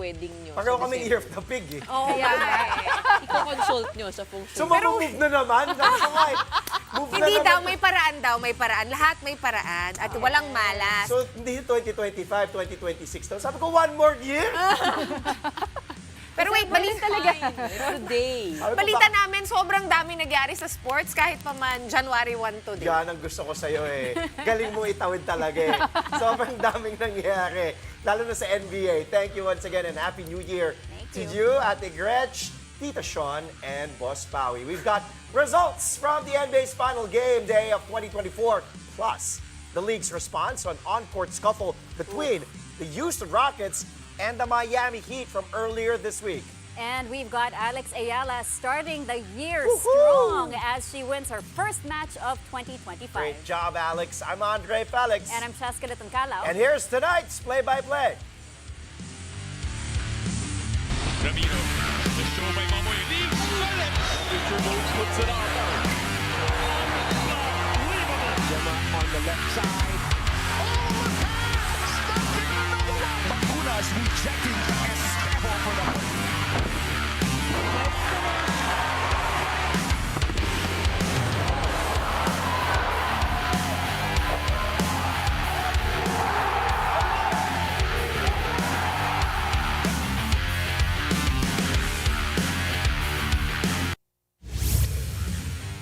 wedding nyo. Pareho kami year of the pig eh. Oo, i-consult nyo sa feng shui. So, move na naman. Hindi daw, may paraan. Lahat may paraan at walang malas. So, hindi 2025, 2026 daw. Sabi ko, one more year? Pero wait, balita namin, sobrang dami nagyari sa sports kahit pa man January 1 to din. Yan ang gusto ko sa'yo eh. Galing mo itawid talaga eh. Sobrang daming nangyari. Lalo na sa NBA. Thank you once again and Happy New Year to you, Ate Gretch, Tita Sean, and Boss Pawi. We've got results from the NBA's final game day of 2024, plus the league's response on on-court scuffle between the Houston Rockets and the Miami Heat from earlier this week. And we've got Alex Eala starting the year strong as she wins her first match of 2025. Great job, Alex. I'm Andre Felix. And I'm Cheska Catantan. And here's tonight's play-by-play. Ramiro, the show by Mamoy leaves. Timberwolves puts it on. Unbelievable. Gemma on the left side. Oh, the pass! Stopping another one. Bakunas rejecting Estevo for the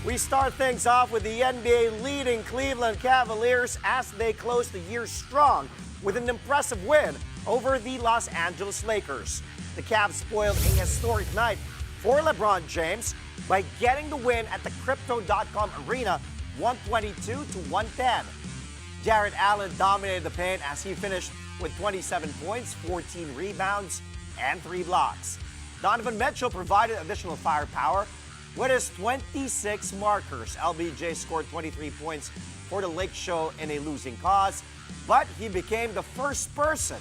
We start things off with the NBA leading Cleveland Cavaliers as they close the year strong with an impressive win over the Los Angeles Lakers. The Cavs spoiled a historic night for LeBron James by getting the win at the Crypto.com Arena 122-110. Jarrett Allen dominated the paint as he finished with 27 points, 14 rebounds, and 3 blocks. Donovan Mitchell provided additional firepower with his 26 markers. LBJ scored 23 points for the Lake Show in a losing cause, but he became the first person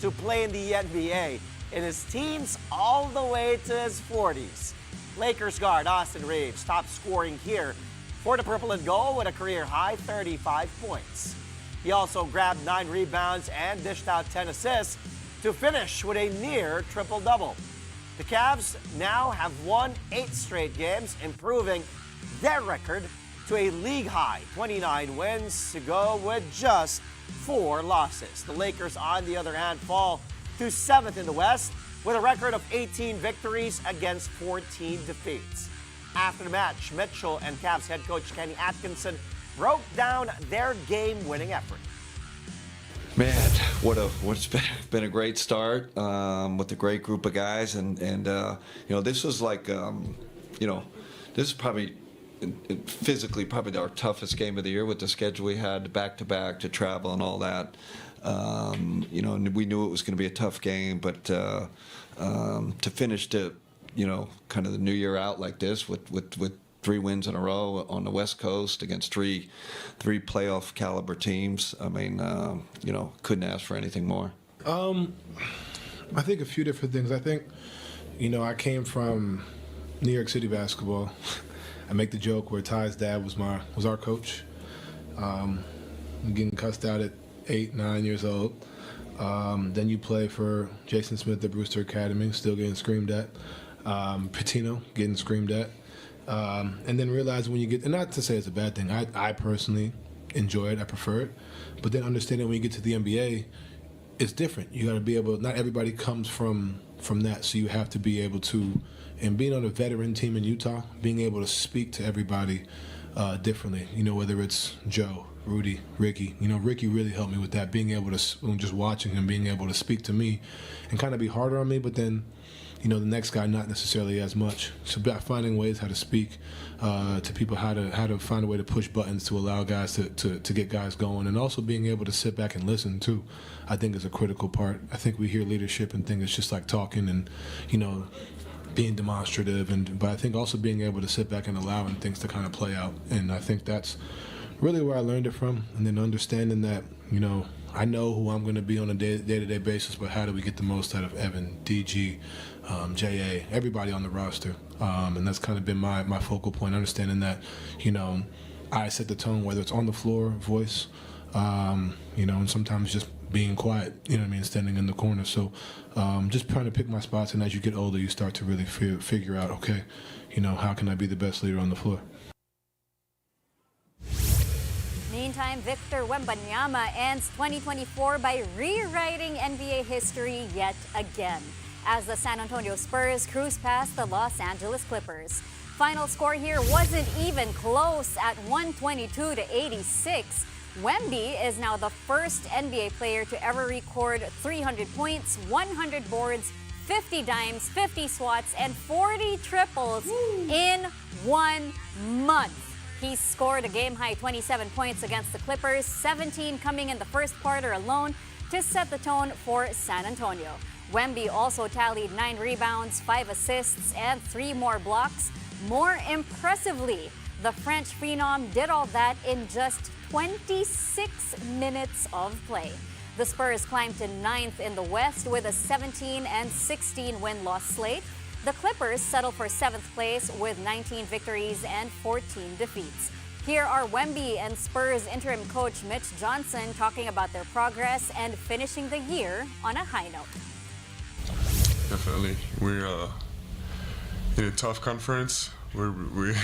to play in the NBA in his teens all the way to his 40s. Lakers guard Austin Reeves top scoring here for the Purple and Gold with a career-high 35 points. He also grabbed 9 rebounds and dished out 10 assists to finish with a near triple-double. The Cavs now have won 8 straight games, improving their record to a league-high 29 wins to go with just 4 losses. The Lakers, on the other hand, fall to 7th in the West with a record of 18 victories against 14 defeats. After the match, Mitchell and Cavs head coach Kenny Atkinson broke down their game-winning effort. Man, what's been a great start with a great group of guys, and this was like this is probably physically probably our toughest game of the year with the schedule we had back to back to travel and all that. And we knew it was going to be a tough game, but to finish kind of the new year out like this with 3 wins in a row on the West Coast against three playoff caliber teams. I mean, couldn't ask for anything more. I think a few different things. I think, I came from New York City basketball. I make the joke where Ty's dad was our coach. Getting cussed out at 8, 9 years old. Then you play for Jason Smith at Brewster Academy, still getting screamed at. Pitino getting screamed at. And then realize when you get, and not to say it's a bad thing, I personally enjoy it, I prefer it, but then understanding when you get to the NBA, it's different. You got to be able, not everybody comes from that, so you have to be able to, and being on a veteran team in Utah, being able to speak to everybody differently, whether it's Joe, Rudy, Ricky. Ricky really helped me with that, being able to, just watching him, being able to speak to me and kind of be harder on me, but then the next guy not necessarily as much. So finding ways how to speak to people, how to find a way to push buttons to allow guys to get guys going, and also being able to sit back and listen too, I think is a critical part. I think we hear leadership and think it's just like talking and being demonstrative, but I think also being able to sit back and allowing things to kind of play out. And I think that's really where I learned it from, and then understanding that I know who I'm going to be on a day-to-day basis, but how do we get the most out of Evan, DG, J.A., everybody on the roster? And that's kind of been my focal point, understanding that, I set the tone, whether it's on the floor, voice, and sometimes just being quiet, standing in the corner. So just trying to pick my spots, and as you get older, you start to really figure out, okay, how can I be the best leader on the floor? Meantime, Victor Wembanyama ends 2024 by rewriting NBA history yet again, as the San Antonio Spurs cruise past the Los Angeles Clippers. Final score here wasn't even close at 122-86. Wemby is now the first NBA player to ever record 300 points, 100 boards, 50 dimes, 50 swats, and 40 triples in 1 month. He scored a game-high 27 points against the Clippers, 17 coming in the first quarter alone to set the tone for San Antonio. Wemby also tallied 9 rebounds, 5 assists, and 3 more blocks. More impressively, the French phenom did all that in just 26 minutes of play. The Spurs climbed to 9th in the West with a 17-16 win-loss slate. The Clippers settled for 7th place with 19 victories and 14 defeats. Here are Wemby and Spurs interim coach Mitch Johnson talking about their progress and finishing the year on a high note. Definitely. We're in a tough conference. We're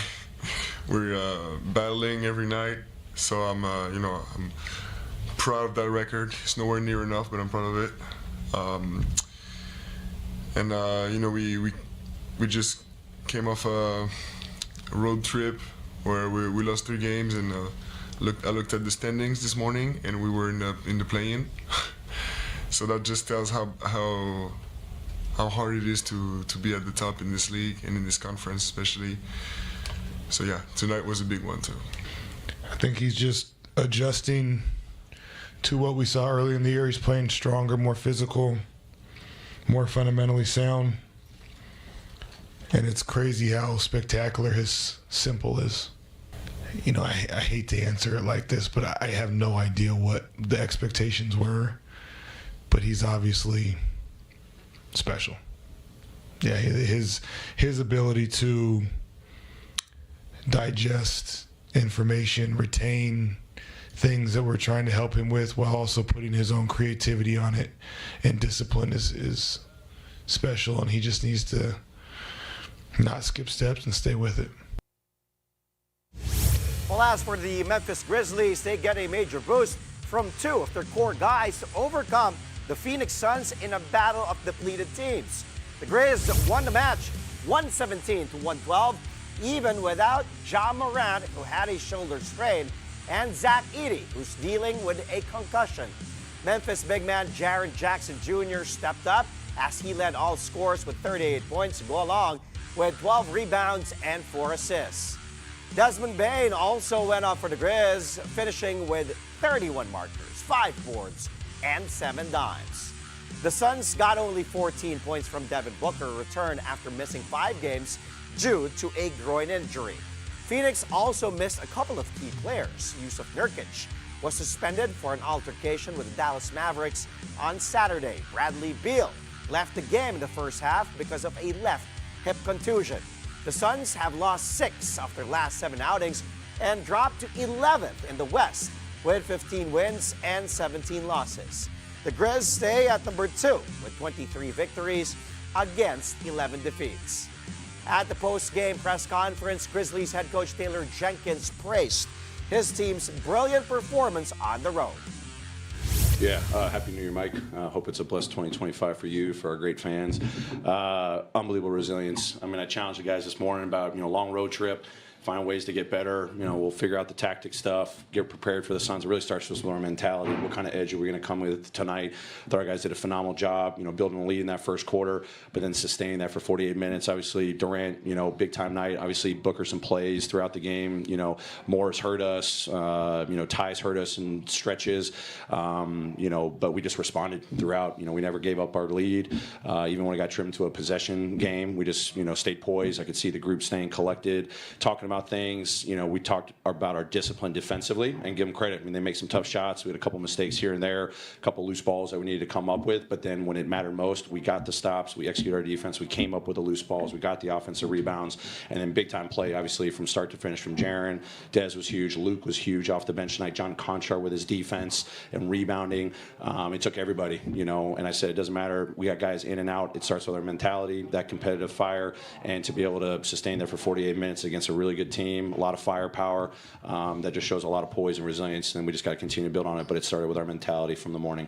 battling every night. So I'm proud of that record. It's nowhere near enough, but I'm proud of it. We just came off a road trip where we lost 3 games, and I looked at the standings this morning, and we were in the play-in. So that just tells how hard it is to be at the top in this league and in this conference especially. So yeah, tonight was a big one too. I think he's just adjusting to what we saw early in the year. He's playing stronger, more physical, more fundamentally sound. And it's crazy how spectacular his simple is. I hate to answer it like this, but I have no idea what the expectations were. But he's obviously special. Yeah, his ability to digest information, retain things that we're trying to help him with while also putting his own creativity on it and discipline is special, and he just needs to not skip steps and stay with it. Well, as for the Memphis Grizzlies, they get a major boost from 2 of their core guys to overcome the Phoenix Suns in a battle of depleted teams. The Grizz won the match 117-112, even without Ja Morant, who had a shoulder strain, and Zach Edey, who's dealing with a concussion. Memphis big man Jaren Jackson Jr. stepped up as he led all scorers with 38 points to go along with 12 rebounds and 4 assists. Desmond Bane also went off for the Grizz, finishing with 31 markers, 5 boards, and 7 dimes. The Suns got only 14 points from Devin Booker, who returned after missing 5 games due to a groin injury. Phoenix also missed a couple of key players. Yusuf Nurkic was suspended for an altercation with the Dallas Mavericks on Saturday. Bradley Beal left the game in the first half because of a left hip contusion. The Suns have lost 6 of their last 7 outings and dropped to 11th in the West with 15 wins and 17 losses. The Grizz stay at number 2 with 23 victories against 11 defeats. At the post-game press conference, Grizzlies head coach Taylor Jenkins praised his team's brilliant performance on the road. Yeah, Happy New Year, Mike. Hope it's a blessed 2025 for you, for our great fans. Unbelievable resilience. I challenged the guys this morning about, long road trip, find ways to get better. We'll figure out the tactic stuff, get prepared for the Suns. It really starts with our mentality. What kind of edge are we going to come with tonight? I thought our guys did a phenomenal job, building a lead in that first quarter, but then sustaining that for 48 minutes. Obviously, Durant, big time night. Obviously, Booker some plays throughout the game. Moore's hurt us. Ty's hurt us in stretches. But we just responded throughout. We never gave up our lead. Even when it got trimmed to a possession game, we just, stayed poised. I could see the group staying collected, talking about about things. You know, we talked about our discipline defensively and give them credit. I mean, they make some tough shots. We had a couple mistakes here and there, a couple loose balls that we needed to come up with. But then when it mattered most, we got the stops. We executed our defense. We came up with the loose balls. We got the offensive rebounds. And then big time play, obviously, from start to finish from Jaren. Dez was huge. Luke was huge off the bench tonight. John Conchar with his defense and rebounding. It took everybody, you know. And I said, it doesn't matter. We got guys in and out. It starts with our mentality, that competitive fire, and to be able to sustain there for 48 minutes against a really good team, a lot of firepower, that just shows a lot of poise and resilience, and we just got to continue to build on it, but it started with our mentality from the morning.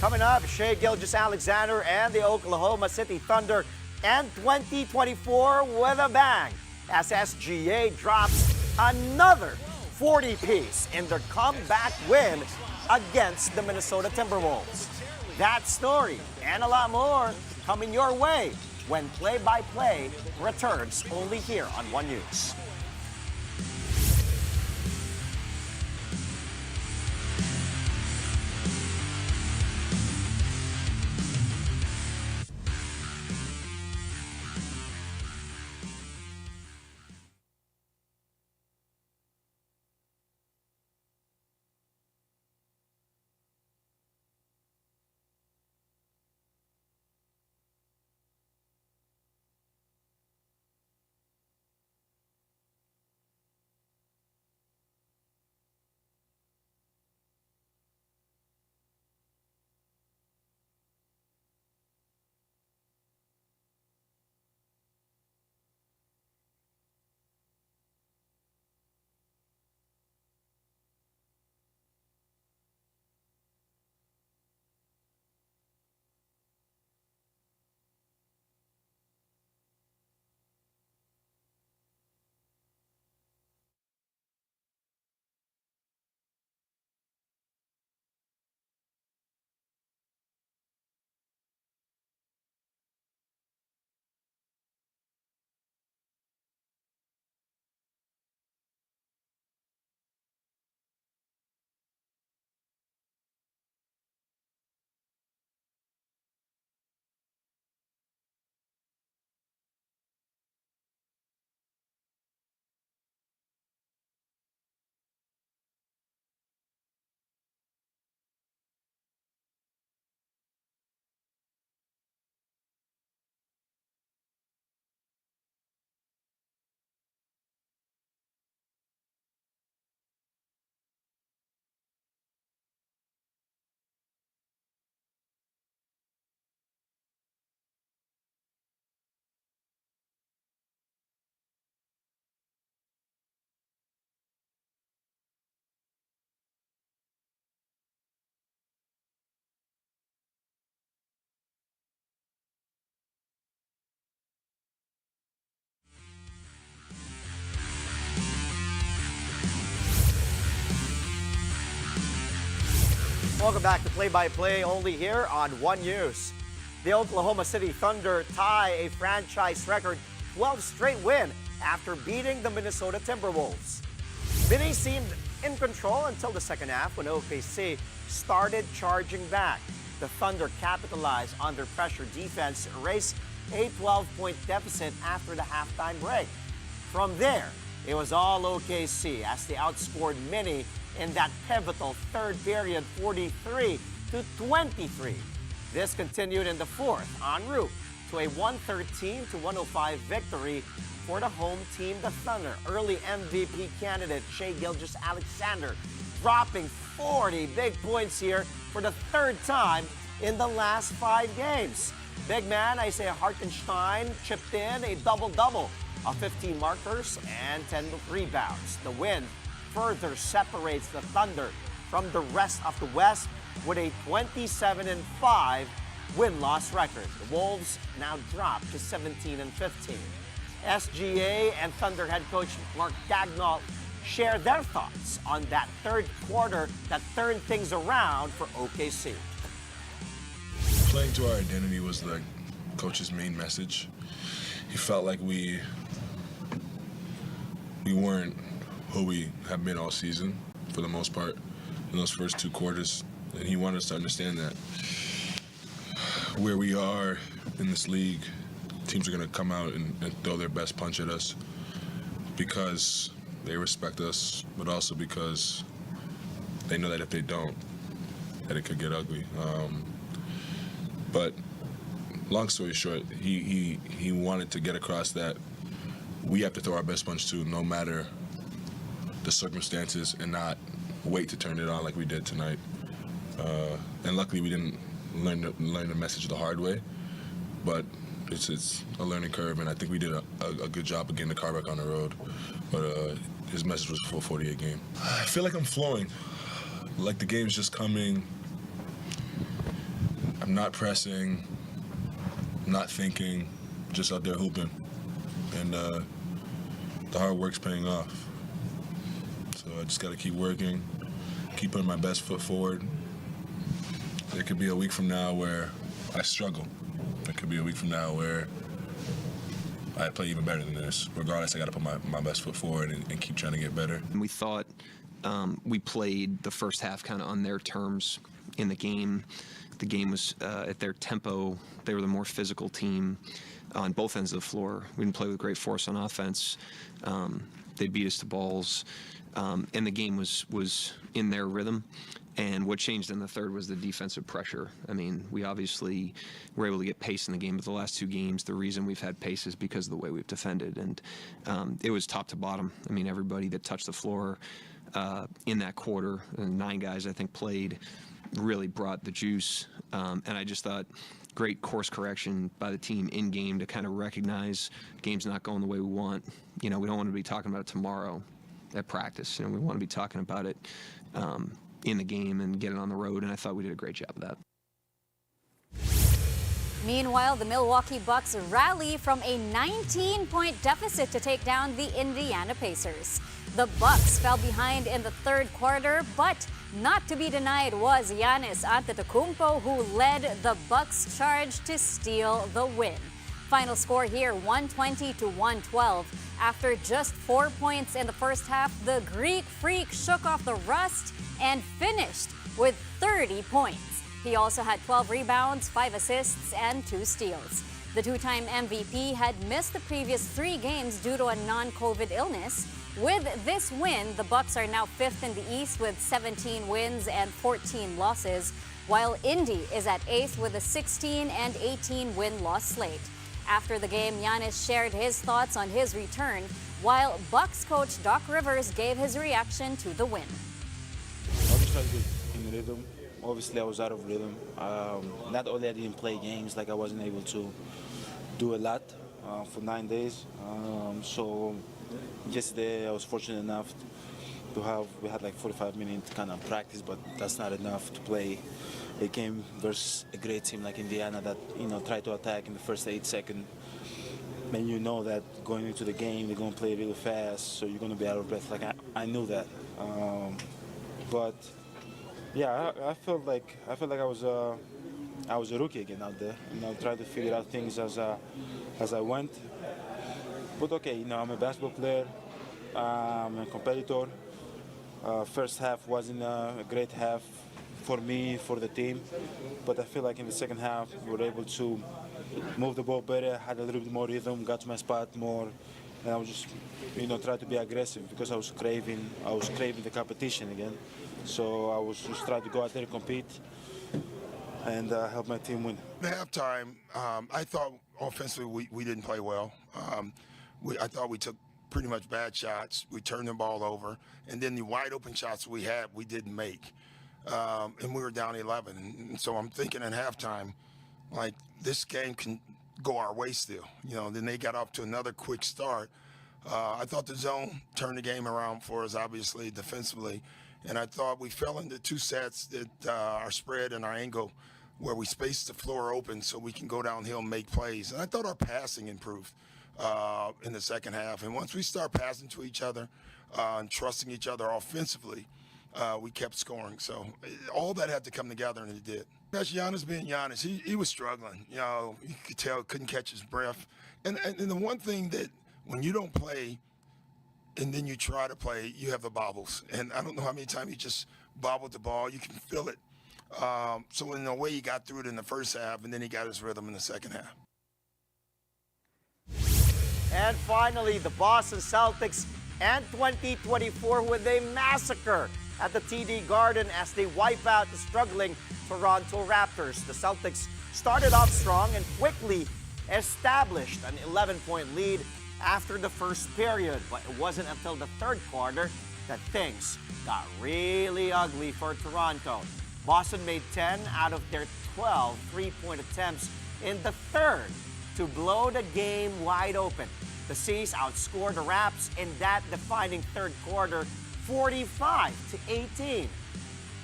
Coming up, Shai Gilgeous-Alexander and the Oklahoma City Thunder end 2024 with a bang as SGA drops another 40-piece in their comeback win against the Minnesota Timberwolves. That story and a lot more coming your way when play-by-play returns only here on One News. Welcome back to Play-by-Play, only here on One News. The Oklahoma City Thunder tie a franchise record 12 straight win after beating the Minnesota Timberwolves. Many seemed in control until the second half when OKC started charging back. The Thunder capitalized on their pressure defense, erased a 12-point deficit after the halftime break. From there, it was all OKC as they outscored Mini in that pivotal third period, 43-23. This continued in the fourth, en route to a 113-105 victory for the home team, the Thunder. Early MVP candidate Shai Gilgeous-Alexander dropping 40 big points here for the third time in the last 5 games. Big man Isaiah Hartenstein chipped in a double-double of 15 markers and 10 rebounds. The win further separates the Thunder from the rest of the West with a 27-5 win-loss record. The Wolves now drop to 17-15. SGA and Thunder head coach Mark Daigneault share their thoughts on that third quarter that turned things around for OKC. Playing to our identity was the coach's main message. He felt like we weren't who we have been all season, for the most part, in those first 2 quarters. And he wanted us to understand that where we are in this league teams are going to come out and throw their best punch at us because they respect us, but also because they know that if they don't, that it could get ugly. But long story short, he wanted to get across that we have to throw our best punch too, no matter the circumstances, and not wait to turn it on like we did tonight. And luckily, we didn't learn the message the hard way, but it's a learning curve, and I think we did a good job of getting the car back on the road. But his message was a full 48 game. I feel like I'm flowing, like the game's just coming. I'm not pressing, not thinking, just out there hooping, and the hard work's paying off. So I just got to keep working, keep putting my best foot forward. There could be a week from now where I struggle. There could be a week from now where I play even better than this. Regardless, I got to put my best foot forward and keep trying to get better. We thought we played the first half kind of on their terms in the game. The game was at their tempo. They were the more physical team on both ends of the floor. We didn't play with great force on offense. They beat us to balls. And the game was in their rhythm. And what changed in the third was the defensive pressure. I mean, we obviously were able to get pace in the game, but the last two games, the reason we've had pace is because of the way we've defended. And it was top to bottom. I mean, everybody that touched the floor in that quarter, 9 guys I think played, really brought the juice. And I just thought great course correction by the team in game to kind of recognize game's not going the way we want. You know, we don't want to be talking about it tomorrow at practice. You know, we want to be talking about it in the game and get it on the road, and I thought we did a great job of that. Meanwhile, the Milwaukee Bucks rally from a 19-point deficit to take down the Indiana Pacers. The Bucks fell behind in the third quarter, but not to be denied was Giannis Antetokounmpo, who led the Bucks charge to steal the win. Final score here, 120-112. After just 4 points in the first half, the Greek Freak shook off the rust and finished with 30 points. He also had 12 rebounds, 5 assists, and 2 steals. The two-time MVP had missed the previous 3 games due to a non-COVID illness. With this win, the Bucks are now 5th in the East with 17 wins and 14 losses, while Indy is at 8th with a 16 and 18 win-loss slate. After the game, Giannis shared his thoughts on his return, while Bucks coach Doc Rivers gave his reaction to the win. I just tried to get in the rhythm. Obviously, I was out of rhythm. Not only I didn't play games, like I wasn't able to do a lot for 9 days. So yesterday I was fortunate enough we had like 45-minute kind of practice, but that's not enough to play a game versus a great team like Indiana that, you know, try to attack in the first 8 seconds. And you know that going into the game, they're going to play really fast, so you're going to be out of breath. Like I knew that. But yeah, I felt like I was a rookie again out there. You know, trying to figure out things as I went. But okay, you know, I'm a basketball player. I'm a competitor. First half wasn't a great half for me, for the team, but I feel like in the second half we were able to move the ball better, had a little bit more rhythm, got to my spot more, and I was just, you know, trying to be aggressive because I was craving the competition again. So I was just trying to go out there and compete and help my team win. At halftime, I thought offensively we didn't play well. I thought we took pretty much bad shots. We turned the ball over, and then the wide open shots we had, we didn't make. And we were down 11. And so I'm thinking at halftime, like, this game can go our way still. You know, then they got off to another quick start. I thought the zone turned the game around for us, obviously, defensively. And I thought we fell into 2 sets that our spread and our angle where we spaced the floor open so we can go downhill and make plays. And I thought our passing improved in the second half. And once we start passing to each other and trusting each other offensively, we kept scoring. So all that had to come together, and it did. That's Giannis being Giannis. He was struggling. You know, you could tell, couldn't catch his breath. And the one thing that when you don't play and then you try to play, you have the bobbles. And I don't know how many times he just bobbled the ball. You can feel it. So in a way, he got through it in the first half, and then he got his rhythm in the second half. And finally, the Boston Celtics and 2024 with a massacre at the TD Garden as they wipe out the struggling Toronto Raptors. The Celtics started off strong and quickly established an 11-point lead after the first period, but it wasn't until the third quarter that things got really ugly for Toronto. Boston made 10 out of their 12 three-point attempts in the third to blow the game wide open. The C's outscored the Raps in that defining third quarter 45-18.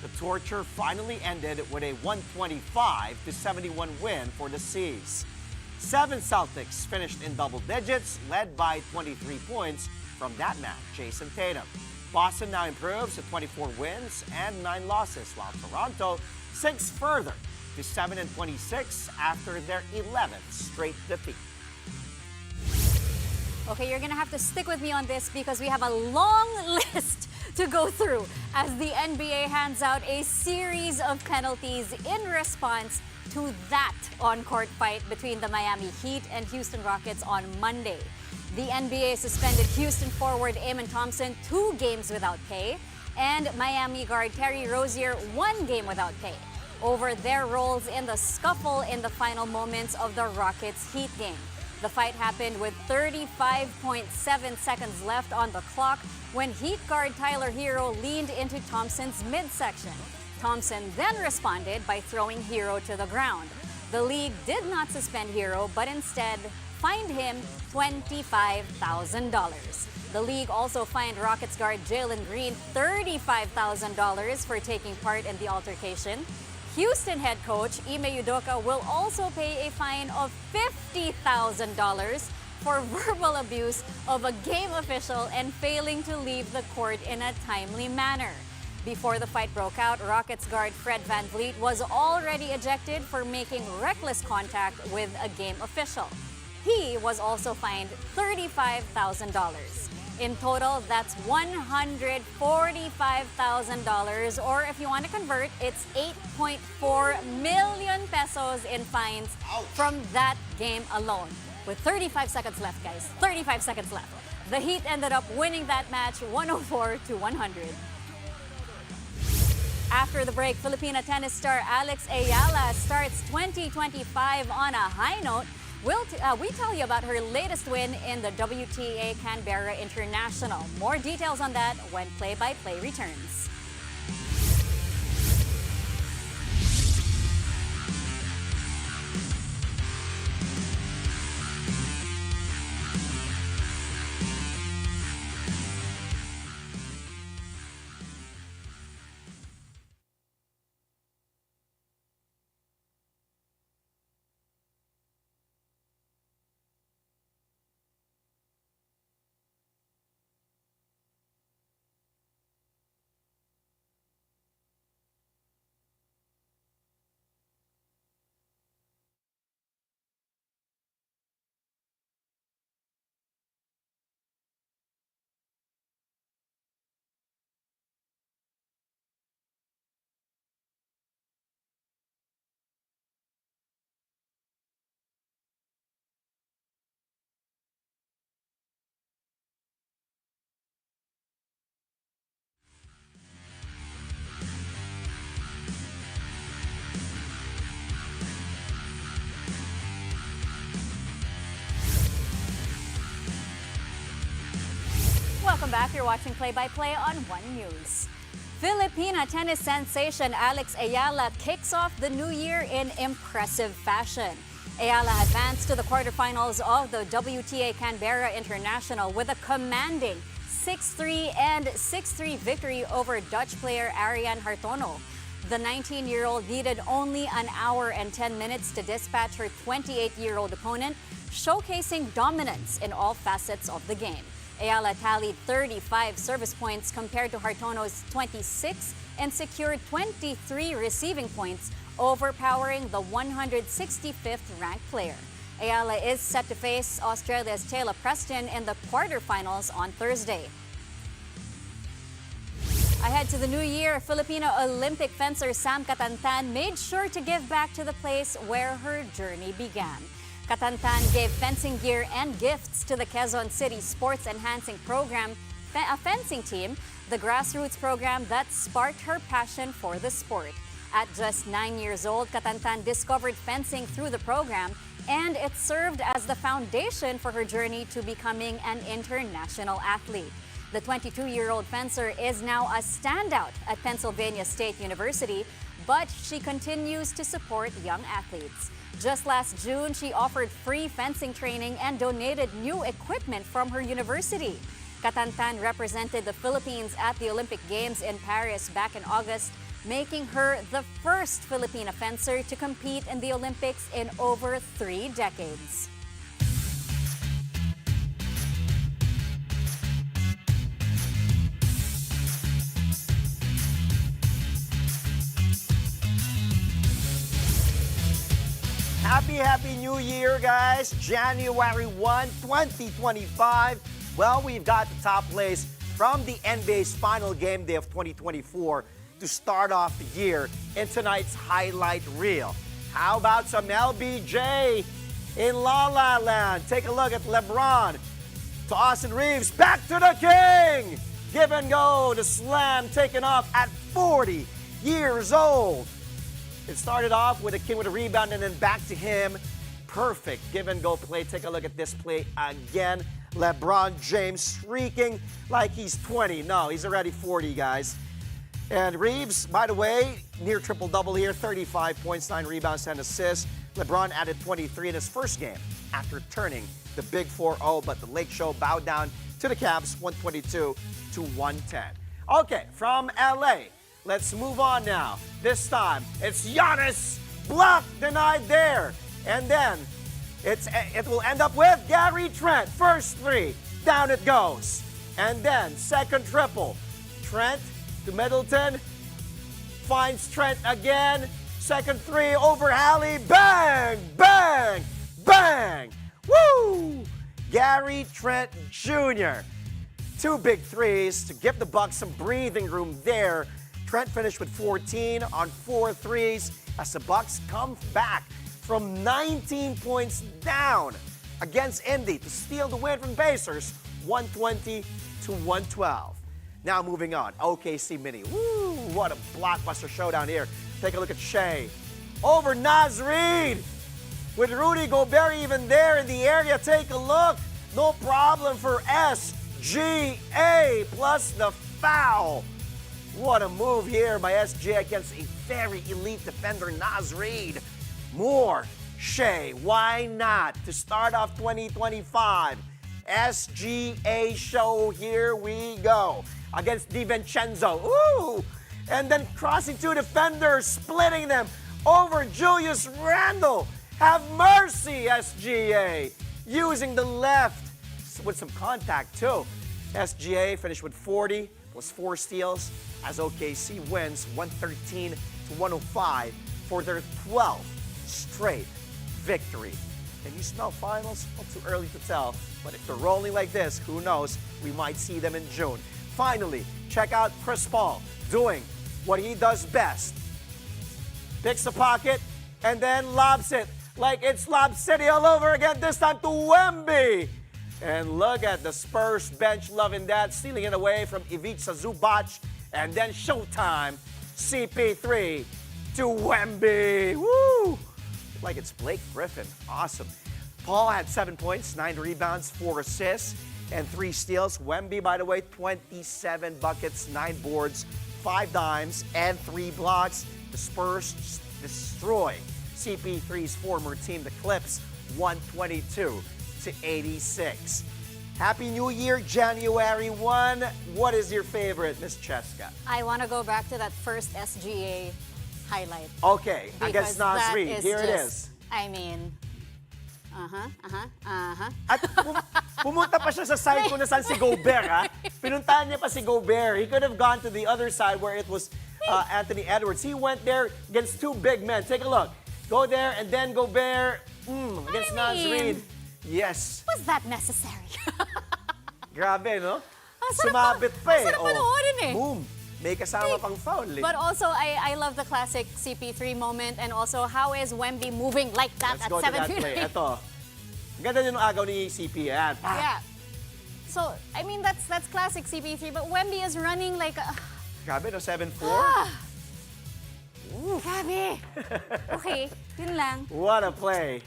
The torture finally ended with a 125-71 win for the C's. 7 Celtics finished in double digits, led by 23 points from that man, Jason Tatum. Boston now improves to 24 wins and 9 losses, while Toronto sinks further to 7-26 after their 11th straight defeat. Okay, you're gonna have to stick with me on this because we have a long list to go through as the NBA hands out a series of penalties in response to that on-court fight between the Miami Heat and Houston Rockets on Monday. The NBA suspended Houston forward Amen Thompson 2 games without pay, and Miami guard Terry Rozier 1 game without pay over their roles in the scuffle in the final moments of the Rockets-Heat game. The fight happened with 35.7 seconds left on the clock when Heat guard Tyler Hero leaned into Thompson's midsection. Thompson then responded by throwing Hero to the ground. The league did not suspend Hero, but instead fined him $25,000. The league also fined Rockets guard Jalen Green $35,000 for taking part in the altercation. Houston head coach Ime Udoka will also pay a fine of $50,000 for verbal abuse of a game official and failing to leave the court in a timely manner. Before the fight broke out, Rockets guard Fred VanVleet was already ejected for making reckless contact with a game official. He was also fined $35,000. In total, that's $145,000, or if you want to convert, it's 8.4 million pesos in fines from that game alone. With 35 seconds left, guys, 35 seconds left. The Heat ended up winning that match 104-100. After the break, Filipina tennis star Alex Eala starts 2025 on a high note. We tell you about her latest win in the WTA Canberra International. More details on that when Play-by-Play returns. Welcome back. You're watching Play-by-Play on One News. Filipina tennis sensation Alex Eala kicks off the new year in impressive fashion. Eala advanced to the quarterfinals of the WTA Canberra International with a commanding 6-3 and 6-3 victory over Dutch player Ariane Hartono. The 19-year-old needed only an hour and 10 minutes to dispatch her 28-year-old opponent, showcasing dominance in all facets of the game. Eala tallied 35 service points compared to Hartono's 26 and secured 23 receiving points, overpowering the 165th ranked player. Eala is set to face Australia's Taylor Preston in the quarterfinals on Thursday. Ahead to the new year, Filipino Olympic fencer Sam Catantan made sure to give back to the place where her journey began. Catantan gave fencing gear and gifts to the Quezon City Sports Enhancing Program, a fencing team, the grassroots program that sparked her passion for the sport. At just 9 years old, Catantan discovered fencing through the program, and it served as the foundation for her journey to becoming an international athlete. The 22-year-old fencer is now a standout at Pennsylvania State University, but she continues to support young athletes. Just last June, she offered free fencing training and donated new equipment from her university. Catantan represented the Philippines at the Olympic Games in Paris back in August, making her the first Filipina fencer to compete in the Olympics in over 3 decades. Happy New Year, guys. January 1, 2025. Well, we've got the top place from the NBA's final game day of 2024 to start off the year in tonight's highlight reel. How about some LBJ in La La Land? Take a look at LeBron to Austin Reeves. Back to the king! Give and go. The slam taken off at 40 years old. It started off with a king with a rebound and then back to him. Perfect give and go play. Take a look at this play again. LeBron James streaking like he's 20. No, he's already 40, guys. And Reeves, by the way, near triple-double here. 35 points, 9 rebounds, 10 assists. LeBron added 23 in his first game after turning the big 4-0. But the Lake Show bowed down to the Cavs, 122 to 110. Okay, from LA. Let's move on now. This time, it's Giannis. Block denied there. And then, it will end up with Gary Trent. First three, down it goes. And then, second triple. Trent to Middleton. Finds Trent again. Second three over Halley. Bang, bang, bang. Woo! Gary Trent Jr. 2 big threes to give the Bucks some breathing room there. Trent finished with 14 on 4 threes as the Bucks come back from 19 points down against Indy to steal the win from Pacers, 120 to 112. Now moving on, OKC Mini. Woo, what a blockbuster showdown here. Take a look at Shea. Over Naz Reid with Rudy Gobert even there in the area. Take a look. No problem for SGA plus the foul. What a move here by SGA against a very elite defender, Naz Reid. More Shea, why not? To start off 2025, SGA show, here we go. Against DiVincenzo, ooh! And then crossing 2 defenders, splitting them over Julius Randle. Have mercy, SGA. Using the left with some contact too. SGA finished with 40, plus 4 steals as OKC wins 113 to 105 for their 12th straight victory. Can you smell finals? Well, too early to tell, but if they're rolling like this, who knows? We might see them in June. Finally, check out Chris Paul doing what he does best. Picks the pocket and then lobs it like it's Lob City all over again, this time to Wemby. And look at the Spurs bench loving that, stealing it away from Ivica Zubac. And then showtime, CP3 to Wemby. Woo! Like it's Blake Griffin. Awesome. Paul had 7 points, 9 rebounds, 4 assists, and 3 steals. Wemby, by the way, 27 buckets, 9 boards, 5 dimes, and 3 blocks. The Spurs destroy CP3's former team, the Clips, 122 to 86. Happy New Year, January 1. What is your favorite, Miss Cheska? I want to go back to that first SGA highlight. Okay, against Naz Reid. Here it is. I mean, At pumunta pa siya sa side kung nasaan si Gobert, ha? Pinuntahan niya pa si Gobert. He could have gone to the other side where it was Anthony Edwards. He went there against 2 big men. Take a look. Go there and then Gobert against Naz Reid. Yes. Was that necessary? Grabe, no? Sumabit pa eh. Masarap panoorin eh. Boom. May kasama pang foul eh. But also, I love the classic CP3 moment, and also how is Wemby moving like that Let's at go 7 to that play. Ito. Ganda din ng agaw ni CP. Yan. Yeah. So, I mean, that's classic CP3, but Wemby is running like a... Grabe, no? 7-4? Grabe. Okay, yun lang. What a play.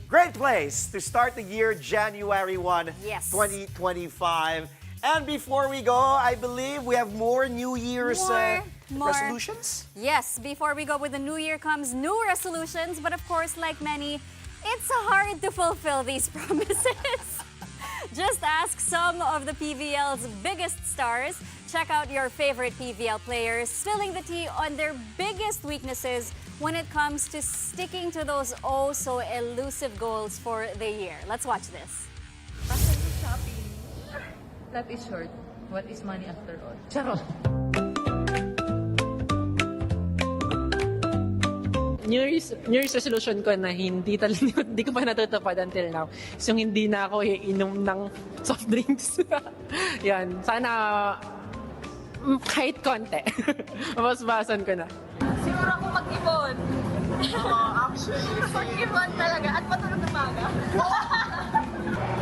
Great place to start the year, January 1, Yes. 2025. And before we go, I believe we have more New Year's More. resolutions. Yes, before we go with the new year comes new resolutions, but of course, like many, it's hard to fulfill these promises. Just ask some of the PVL's biggest stars. Check out your favorite PVL players spilling the tea on their biggest weaknesses when it comes to sticking to those oh so elusive goals for the year. Let's watch this. Shopping. Life is short. What is money after all? Charot. New Year's resolution ko na hindi ko pa natutupad until now. So, hindi na ako iinom ng soft drinks. Yan. Sana kahit konti. Mabasbasan ko na. Siguro ako mag-ipon. Actually. Mag-ipon talaga at matulog na maga.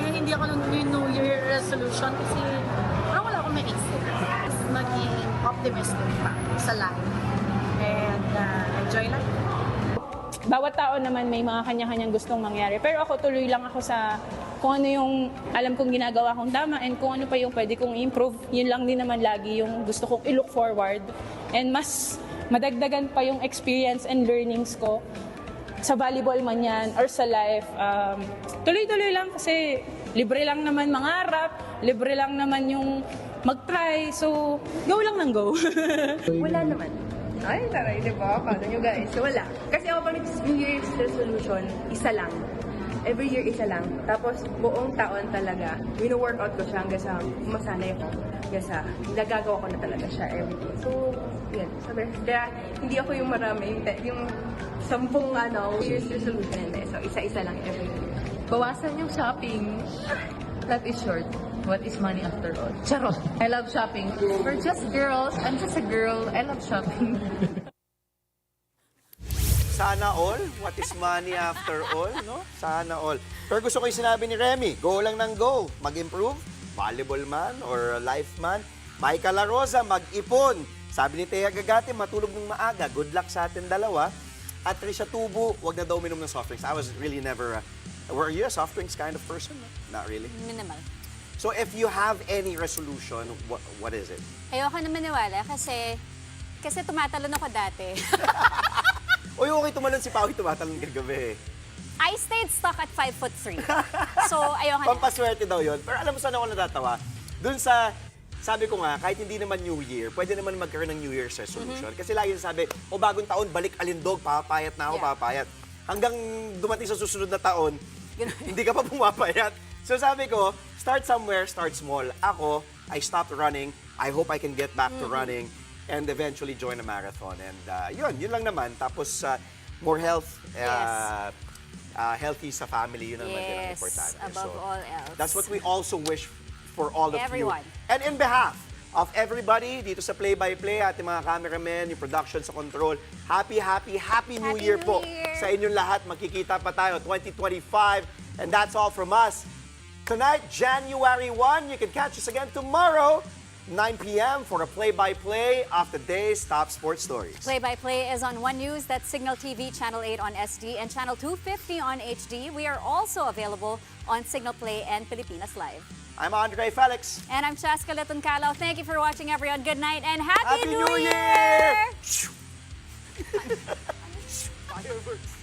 Kaya hindi ako New Year resolution kasi parang wala akong maisip. Maging optimistic pa sa life. And enjoy life. Bawat tao naman may mga kanya-kanyang gustong mangyari. Pero ako tuloy lang ako sa kung ano yung alam kong ginagawa kong tama and kung ano pa yung pwede kong improve. Yun lang din naman lagi yung gusto kong i-look forward. And mas madagdagan pa yung experience and learnings ko sa volleyball man yan or sa life. Tuloy-tuloy lang kasi libre lang naman mangarap, libre lang naman yung mag-try. So, go lang ng go. Wala naman. Ay, taray, di ba? Paano nyo guys? So, wala. Kasi ako pag New Year's resolution, isa lang. Every year, isa lang. Tapos, buong taon talaga, wino-workout ko siya hanggang sa masanay ko. Hanggang sa, nagagawa ko na talaga siya every day. So, yun. Sabi, kaya, hindi ako yung marami, yung 10 New Year's resolution. So, isa-isa lang every year. Bawasan yung shopping. Life is short. What is money after all? Charot. I love shopping. We're just girls. I'm just a girl. I love shopping. Sana all. What is money after all, no? Sana all. Pero gusto ko yung sinabi ni Remy, go lang ng go. Mag-improve, volleyball man or life man. Micah La Rosa, mag-ipon. Sabi ni Thea Gagate, matulog ng maaga. Good luck sa atin dalawa. At Trisha Tubo, wag na daw minom ng soft drinks. I was really never... were you a soft drinks kind of person? Not really. Minimal. So if you have any resolution, what is it? Ayoko na maniwala kasi tumatalon ako dati. Uy, okay tumalon si Pao, tumatalon kagabi. I stayed stuck at 5'3". So, ayoko na. Pampaswerte daw yun. Pero alam mo saan ako natatawa? Dun sa, sabi ko nga, kahit hindi naman New Year, pwede naman magkaroon ng New Year's resolution. Kasi lagi sabi, bagong taon, balik alindog, papayat na ako, papayat. Hanggang dumating sa susunod na taon, hindi ka pa pumapayat. So sabi ko, start somewhere, start small. Ako, I stopped running. I hope I can get back to running and eventually join a marathon. And yun lang naman. Tapos more health, healthy sa family, yun naman din ang importante. Above all else. That's what we also wish for all of Everyone. you. And in behalf of everybody dito sa Play-by-Play, ating mga cameramen, yung production sa control, happy New Year po sa inyong lahat. Magkikita pa tayo 2025. And that's all from us. Tonight, January 1, you can catch us again tomorrow, 9 p.m. for a play-by-play of the day's top sports stories. Play-by-play is on One News, that's Signal TV, Channel 8 on SD, and Channel 250 on HD. We are also available on Signal Play and Pilipinas Live. I'm Andre Felix. And I'm Chaska Leton-Calao. Thank you for watching, everyone. Good night and Happy New Year! Fireworks.